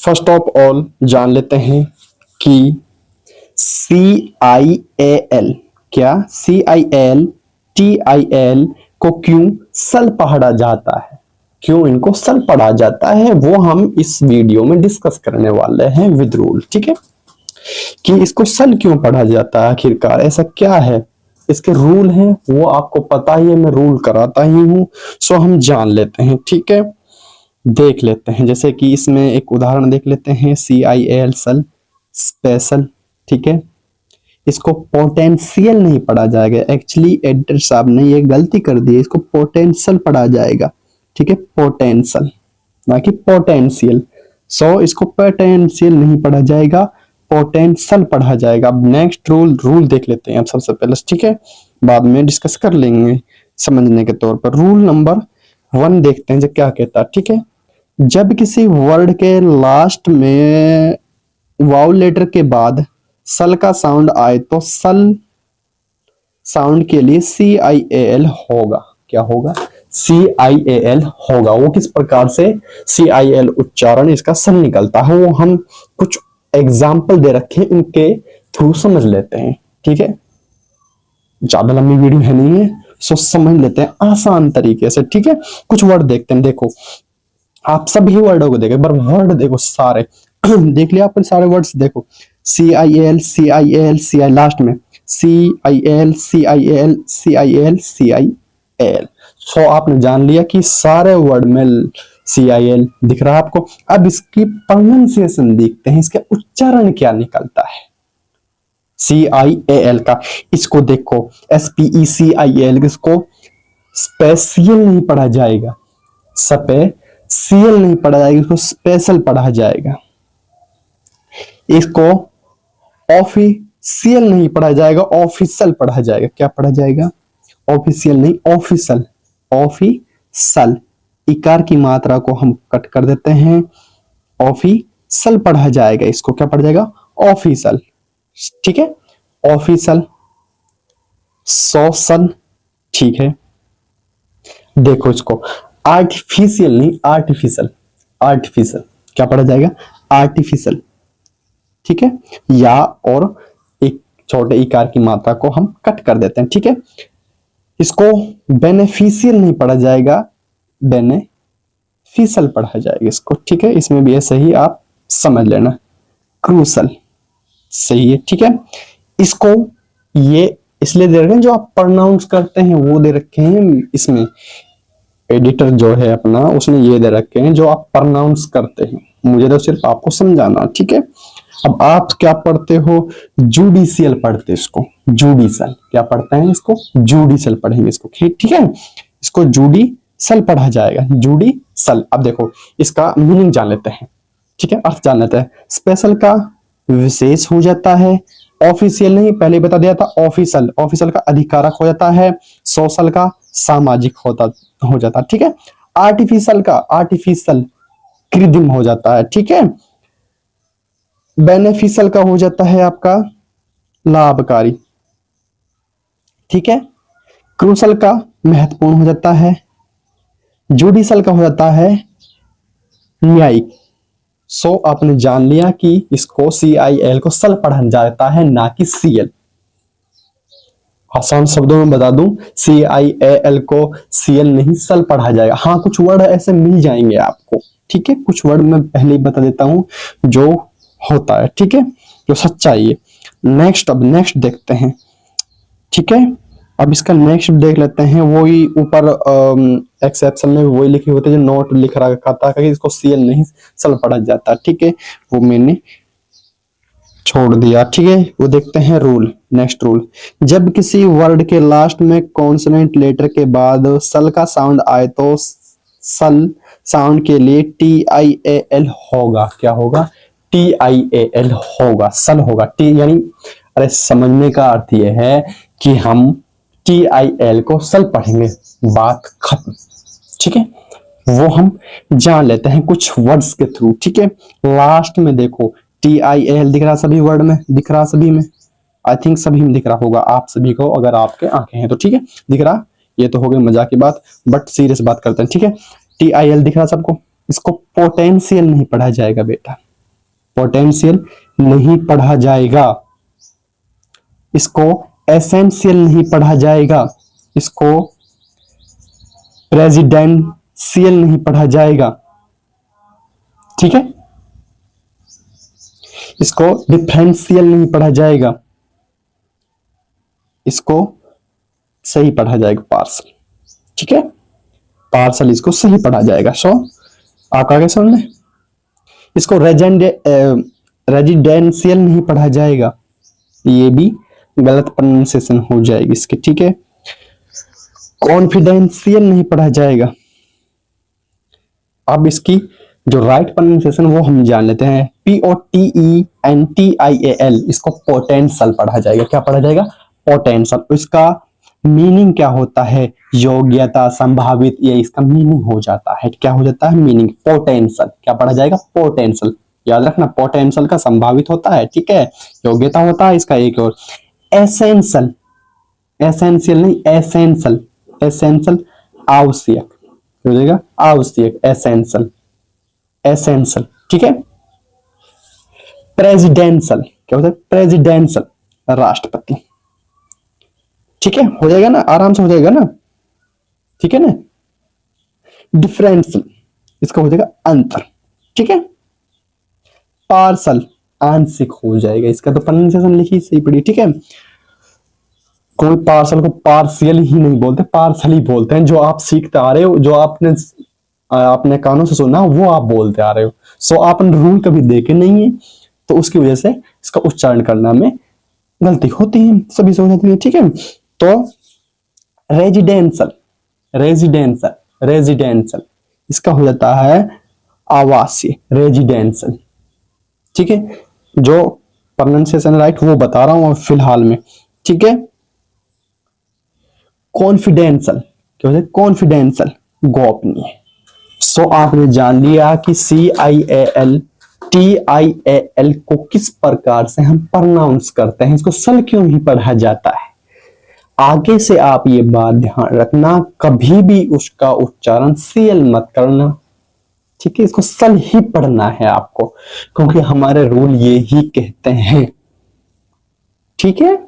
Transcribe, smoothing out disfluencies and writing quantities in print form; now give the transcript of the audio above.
First of all जान लेते हैं कि CIAL क्या CILTIL को क्यों सल पढ़ा जाता है, क्यों इनको सल पढ़ा जाता है, वो हम इस वीडियो में डिस्कस करने वाले हैं विद रूल। ठीक है, कि इसको सल क्यों पढ़ा जाता है, आखिरकार ऐसा क्या है, इसके रूल हैं वो आपको पता ही है, मैं रूल कराता ही हूं। सो हम जान लेते हैं। ठीक है, देख लेते हैं, जैसे कि इसमें एक उदाहरण देख लेते हैं। CIAL सल स्पेशल। ठीक है, इसको पोटेंशियल नहीं पढ़ा जाएगा, एक्चुअली एडिटर साहब ने ये गलती कर दी है, इसको पोटेंशियल पढ़ा जाएगा। ठीक है, पोटेंशियल ना कि पोटेंशियल। सो इसको पोटेंशियल नहीं पढ़ा जाएगा, पोटेंशियल पढ़ा जाएगा। अब नेक्स्ट रूल देख लेते हैं अब सबसे पहले। ठीक है, बाद में डिस्कस कर लेंगे समझने के तौर पर। रूल नंबर 1 देखते हैं जो क्या कहता है। ठीक है, जब किसी वर्ड के लास्ट में वाउल लेटर के बाद सल का साउंड आए तो सल साउंड के लिए CIAL होगा। क्या होगा? CIAL होगा। वो किस प्रकार से CIL उच्चारण इसका सल निकलता है, वो हम कुछ एग्जाम्पल दे रखे हैं, उनके थ्रू समझ लेते हैं। ठीक है, ज्यादा लंबी वीडियो है नहीं है, सो समझ लेते हैं आसान तरीके से। ठीक है, कुछ वर्ड देखते हैं। देखो, आप सभी वर्डों को देखो, पर वर्ड देखो सारे देख लिया आपने सारे वर्ड्स। देखो CIAL CIAL CI लास्ट में CIAL CIAL CIAL CIAL। सो आपने जान लिया कि सारे वर्ड में CIL दिख रहा है आपको। अब इसकी प्रोनाउंसिएशन देखते हैं, इसका उच्चारण क्या निकलता है CIAL का। इसको देखो SPECIAL, इसको स्पेशियल नहीं पढ़ा जाएगा, स्पेशियल नहीं पढ़ा जाएगा, इसको स्पेशल पढ़ा जाएगा। इसको ऑफिशियल नहीं पढ़ा जाएगा, ऑफिशियल पढ़ा जाएगा। क्या पढ़ा जाएगा? ऑफिशियल नहीं, ऑफिशियल। ऑफिशियल इकार की मात्रा को हम कट कर देते हैं, ऑफिशियल पढ़ा जाएगा। इसको क्या पढ़ा जाएगा? ऑफिशियल। ठीक है, ऑफिशियल। सोशल। ठीक है, देखो इसको आर्टिफिशियल नहीं, आर्टिफिशियल। आर्टिफिशियल क्या पढ़ा जाएगा? आर्टिफिशियल। ठीक है, या और एक छोटे इकार की मात्रा को हम कट कर देते हैं। ठीक है, इसको बेनिफिशियल नहीं पढ़ा जाएगा, बेनिफिशियल पढ़ा जाएगा इसको। ठीक है, इसमें भी ऐसे ही आप समझ लेना। क्रूशल सही है। ठीक है, इसको ये इसलिए दे रखे हैं, जो आप प्रोनाउंस करते हैं वो दे रखे हैं इसमें। एडिटर जो है अपना, उसने ये दे रखे हैं जो आप प्रोनाउंस करते हैं, मुझे तो सिर्फ आपको समझाना। ठीक है, अब आप क्या पढ़ते हो? जुडिशियल पढ़ते इसको, जुडिशियल। क्या पढ़ते हैं इसको? जुडिशियल पढ़ेंगे इसको। ठीक है, इसको जुडिशियल पढ़ा जाएगा, जुडिशियल। अब देखो इसका मीनिंग जान लेते हैं। ठीक है, अर्थ जान लेते हैं। स्पेशल का विशेष हो जाता है, ऑफिशियल नहीं, पहले बता दिया था। ऑफिशियल, ऑफिशियल का अधिकारक हो जाता है, सोशल का सामाजिक हो जाता है। ठीक है, आर्टिफिशियल का आर्टिफिशियल कृत्रिम हो जाता है। ठीक है, बेनिफिशियल का हो जाता है आपका लाभकारी। ठीक है, क्रूशल का महत्वपूर्ण हो जाता है, जुडिशियल का हो जाता है न्यायिक। सो आपने जान लिया कि इसको CIL को सल पढ़ा जाता है, ना कि CL। आसान शब्दों में बता दूं, CIAL को CL नहीं सल पढ़ा जाएगा। हाँ, कुछ वर्ड ऐसे मिल जाएंगे आपको। ठीक है, कुछ वर्ड मैं पहले ही बता देता हूं जो होता है। ठीक है, जो सच्चाई है। नेक्स्ट, अब नेक्स्ट देखते हैं। ठीक है, अब इसका नेक्स्ट देख लेते हैं। वही ऊपर एक्सेप्शन में वही लिखे होते हैं जो नोट लिख रखा था कि इसको CL नहीं सल पढ़ा जाता। ठीक है, वो मैंने छोड़ दिया। ठीक है, वो देखते हैं रूल। नेक्स्ट रूल, जब किसी वर्ड के लास्ट में कॉन्सोनेंट लेटर के बाद सल का साउंड आए तो सल साउंड के लिए TIAL होगा। क्या होगा? TIAL होगा, सल होगा। टी यानी, अरे समझने का अर्थ यह है कि हम TIL को सल पढ़ेंगे, बात खत्म। ठीक है, वो हम जान लेते हैं कुछ वर्ड्स के थ्रू। ठीक है, लास्ट में देखो TIL दिख रहा सभी वर्ड में, दिख रहा सभी में, आई थिंक सभी में दिख रहा होगा आप सभी को, अगर आपके आंखें हैं तो। ठीक है, दिख रहा। ये तो हो गई मजाक की बात, बट सीरियस बात करते हैं। ठीक है, TIL दिख रहा सबको। इसको पोटेंशियल नहीं पढ़ा जाएगा बेटा, पोटेंशियल नहीं पढ़ा जाएगा, इसको एसेंशियल नहीं पढ़ा जाएगा, इसको प्रेसिडेंशियल नहीं पढ़ा जाएगा, ठीक है। इसको डिफरेंशियल नहीं पढ़ा जाएगा, इसको सही पढ़ा जाएगा पार्सल, ठीक है। पार्सल इसको सही पढ़ा जाएगा। सो आप आगे सुन लें। इसको रेजिडेंशियल नहीं पढ़ा जाएगा, ये भी गलत प्रोनाउंसिएशन हो जाएगी इसकी, ठीक है। कॉन्फिडेंशियल नहीं पढ़ा जाएगा। अब इसकी जो राइट प्रोनाउंसिएशन वो हम जान लेते हैं, POTENTIAL, इसको पोटेंशियल पढ़ा जाएगा। क्या पढ़ा जाएगा? पोटेंशियल। इसका मीनिंग क्या होता है? योग्यता, संभावित, ये इसका मीनिंग हो जाता है। क्या हो जाता है? मीनिंग। पोटेंशियल क्या पढ़ा जाएगा? पोटेंशियल। याद रखना, पोटेंशियल का संभावित होता है, ठीक है, योग्यता होता है इसका एक और। एसेंशियल, एसेंशियल नहीं, एसेंशियल, एसेंशियल आवश्यक हो जाएगा, आवश्यक, एसेंशियल, एसेंशियल, ठीक है। प्रेसिडेंशियल क्या होता है? प्रेसिडेंशियल राष्ट्रपति, ठीक है, हो जाएगा ना, आराम से हो जाएगा ना, ठीक है ना। डिफरेंशियल इसका हो जाएगा अंतर, ठीक है। पार्सल आंशिक हो जाएगा, इसका तो प्रोनाउंसिएशन लिखी सही पड़ी, ठीक है। कोई पार्सल को पार्शियल ही नहीं बोलते, पार्सल ही बोलते हैं। जो आप सीखते आ रहे हो, जो आपने कानों से सुना वो आप बोलते आ रहे हो। सो आपने रूल कभी देखे नहीं है, तो उसकी वजह से इसका उच्चारण करना में गलती होती है, सभी से हो जाती है, ठीक है। तो रेजिडेंशियल, रेजिडेंशियल, रेजिडेंशियल इसका हो जाता है आवासीय, रेजिडेंशियल, ठीक है। जो प्रोनाउंसिएशन राइट वो बता रहा हूं फिलहाल में, ठीक है। कॉन्फिडेंशियल क्या होता है? कॉन्फिडेंशियल गोपनीय। सो आपने जान लिया कि CIAL TIAL को किस प्रकार से हम प्रोनाउंस करते हैं, इसको सल क्यों ही पढ़ा जाता है। आगे से आप ये बात ध्यान रखना, कभी भी उसका उच्चारण CL मत करना, ठीक है। इसको सल ही पढ़ना है आपको, क्योंकि हमारे रूल ये ही कहते हैं, ठीक है।